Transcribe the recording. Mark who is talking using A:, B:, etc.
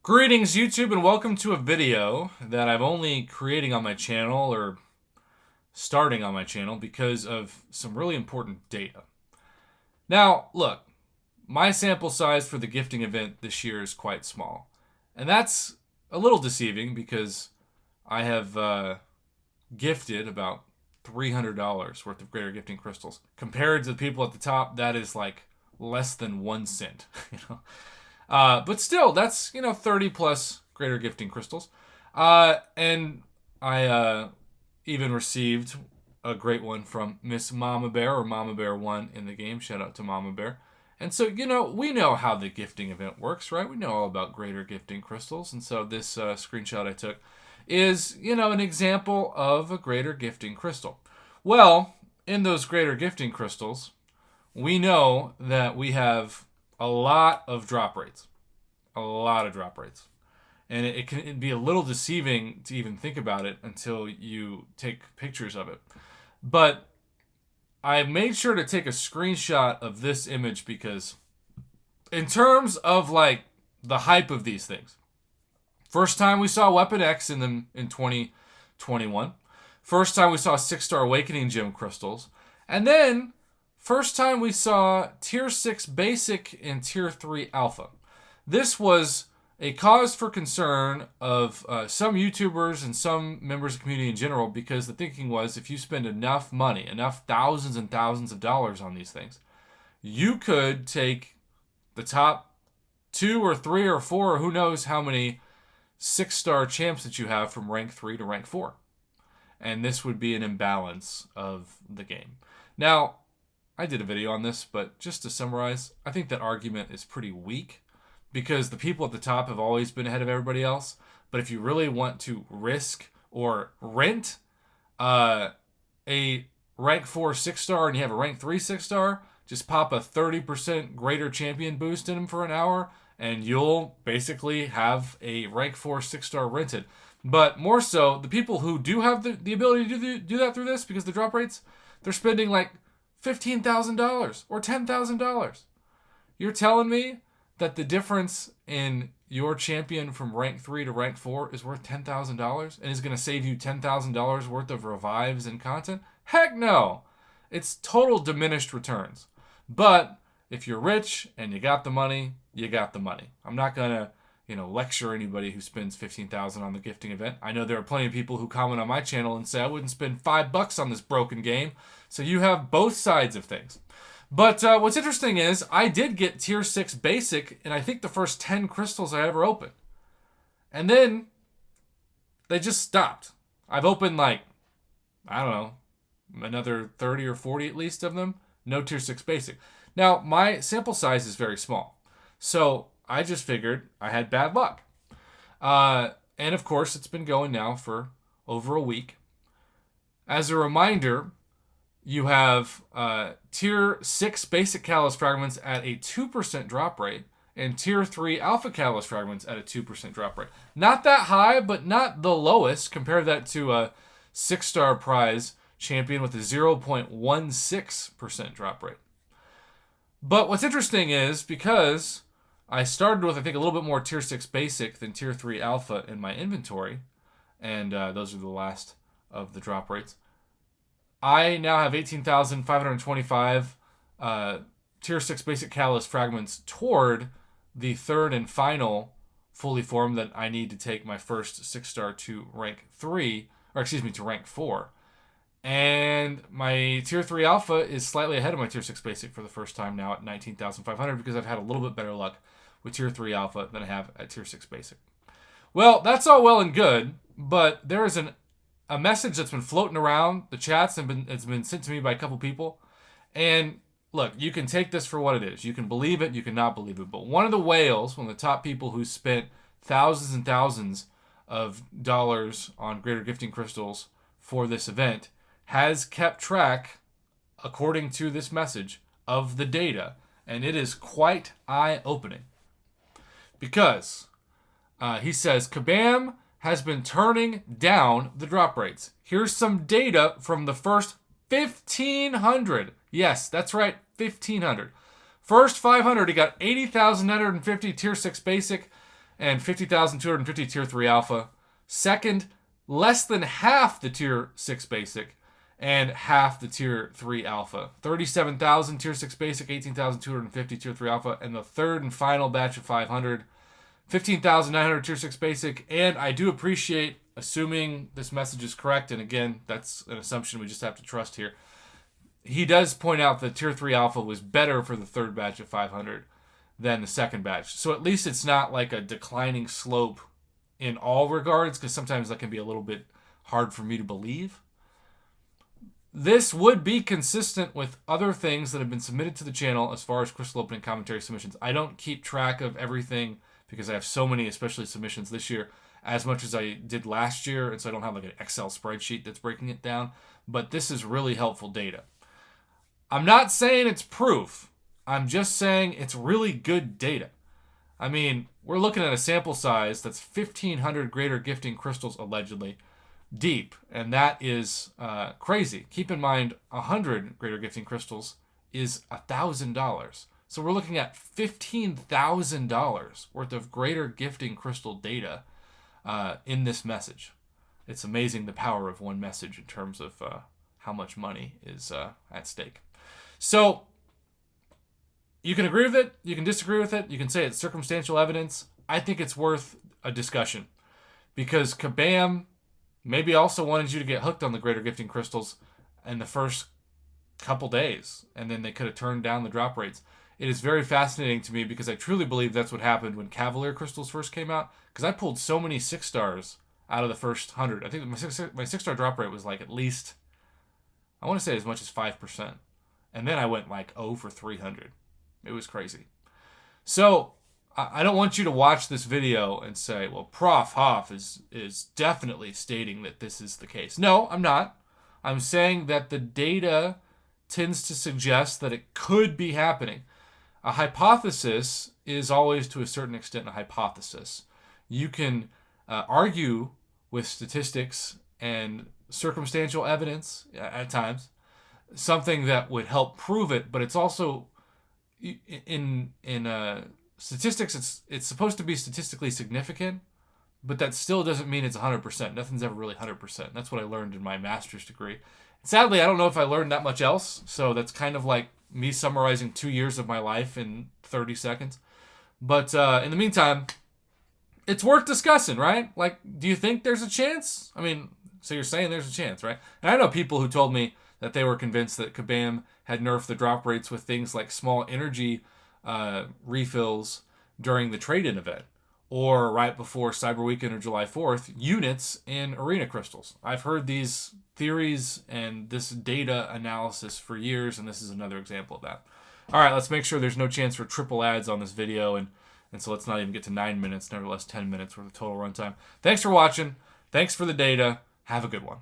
A: Greetings YouTube and welcome to a video that I'm only creating on my channel or starting on my channel because of some really important data. Now, look, my sample size for the gifting event this year is quite small. And that's a little deceiving because I have gifted about $300 worth of greater gifting crystals. Compared to the people at the top, that is like less than 1 cent, you know. But still, that's 30 plus greater gifting crystals. And I even received a great one from Miss Mama Bear or Mama Bear 1 in the game. Shout out to Mama Bear. And so, we know how the gifting event works, right? We know all about greater gifting crystals. And so this screenshot I took is, an example of a greater gifting crystal. Well, in those greater gifting crystals, we know that we have a lot of drop rates. A lot of drop rates. And it can be a little deceiving to even think about it until you take pictures of it. But I made sure to take a screenshot of this image because in terms of like the hype of these things, first time we saw Weapon X in them in 2021. First time we saw 6-star Awakening Gem crystals. And then first time we saw Tier 6 Basic and Tier 3 Alpha. This was a cause for concern of some YouTubers and some members of the community in general because the thinking was if you spend enough money, enough thousands and thousands of dollars on these things, you could take the top 2 or 3 or 4 or who knows how many 6-star champs that you have from rank 3 to rank 4. And this would be an imbalance of the game. Now, I did a video on this, but just to summarize, I think that argument is pretty weak because the people at the top have always been ahead of everybody else. But if you really want to risk or rent a rank 4 6-star and you have a rank 3 6-star, just pop a 30% greater champion boost in them for an hour and you'll basically have a rank 4 6-star rented. But more so, the people who do have the ability to do that through this, because the drop rates, they're spending like $15,000 or $10,000. You're telling me that the difference in your champion from rank 3 to rank 4 is worth $10,000 and is going to save you $10,000 worth of revives and content? Heck no! It's total diminished returns. But if you're rich and you got the money, you got the money. I'm not going to lecture anybody who spends $15,000 on the gifting event. I know there are plenty of people who comment on my channel and say I wouldn't spend $5 on this broken game. So you have both sides of things. But what's interesting is I did get Tier 6 Basic in I think the first 10 crystals I ever opened. And then they just stopped. I've opened like, I don't know, another 30 or 40 at least of them. No Tier 6 Basic. Now, my sample size is very small. So I just figured I had bad luck. And of course, it's been going now for over a week. As a reminder, you have Tier 6 Basic Catalyst Fragments at a 2% drop rate and Tier 3 Alpha Catalyst Fragments at a 2% drop rate. Not that high, but not the lowest. Compare that to a 6-star prize champion with a 0.16% drop rate. But what's interesting is because I started with, I think, a little bit more Tier 6 Basic than Tier 3 Alpha in my inventory, and those are the last of the drop rates. I now have 18,525 Tier 6 Basic Catalyst Fragments toward the third and final fully formed that I need to take my first 6-star to rank 3, or excuse me, to rank 4. And my Tier 3 Alpha is slightly ahead of my Tier 6 Basic for the first time now at 19,500 because I've had a little bit better luck with Tier 3 Alpha than I have at Tier 6 Basic. Well, that's all well and good, but there is a message that's been floating around the chats and it's been sent to me by a couple people. And look, you can take this for what it is. You can believe it, you can not believe it. But one of the whales, one of the top people who spent thousands and thousands of dollars on greater gifting crystals for this event, has kept track, according to this message, of the data. And it is quite eye-opening. Because he says, Kabam has been turning down the drop rates. Here's some data from the first 1,500. Yes, that's right, 1,500. First 500, he got 80,950 Tier 6 Basic and 50,250 tier 3 alpha. Second, less than half the tier 6 basic and half the tier 3 alpha. 37,000 tier 6 basic, 18,250 tier 3 alpha, and the third and final batch of 500, 15,900 tier 6 basic. And I do appreciate, assuming this message is correct, and again, that's an assumption we just have to trust here, he does point out that tier 3 alpha was better for the third batch of 500 than the second batch. So at least it's not like a declining slope in all regards, because sometimes that can be a little bit hard for me to believe. This would be consistent with other things that have been submitted to the channel as far as crystal opening commentary submissions. I don't keep track of everything because I have so many, especially submissions this year, as much as I did last year, and so I don't have like an Excel spreadsheet that's breaking it down. But this is really helpful data. I'm not saying it's proof. I'm just saying it's really good data. I mean, we're looking at a sample size that's 1,500 greater gifting crystals allegedly deep, and that is crazy. Keep in mind, 100 greater gifting crystals is $1,000. So we're looking at $15,000 worth of greater gifting crystal data in this message. It's amazing the power of one message in terms of how much money is at stake. So you can agree with it, you can disagree with it, you can say it's circumstantial evidence. I think it's worth a discussion because Kabam maybe also wanted you to get hooked on the greater gifting crystals in the first couple days, and then they could have turned down the drop rates. It is very fascinating to me because I truly believe that's what happened when Cavalier crystals first came out, because I pulled so many 6 stars out of the first 100. I think my 6-star drop rate was like at least, I want to say as much as 5%. And then I went like 0 for 300. It was crazy. So I don't want you to watch this video and say, well, Prof. Hoff is definitely stating that this is the case. No, I'm not. I'm saying that the data tends to suggest that it could be happening. A hypothesis is always, to a certain extent, a hypothesis. You can argue with statistics and circumstantial evidence at times, something that would help prove it, but it's also in statistics, it's supposed to be statistically significant, but that still doesn't mean it's 100%. Nothing's ever really 100%. That's what I learned in my master's degree. Sadly, I don't know if I learned that much else, so that's kind of like me summarizing 2 years of my life in 30 seconds. But in the meantime, it's worth discussing, right? Like, do you think there's a chance? I mean, so you're saying there's a chance, right? And I know people who told me that they were convinced that Kabam had nerfed the drop rates with things like small energy refills during the trade-in event, or right before Cyber Weekend or July 4th, units in arena crystals. I've heard these theories and this data analysis for years, and this is another example of that. All right, let's make sure there's no chance for triple ads on this video, and so let's not even get to 9 minutes, nevertheless 10 minutes worth of total runtime. Thanks for watching. Thanks for the data. Have a good one.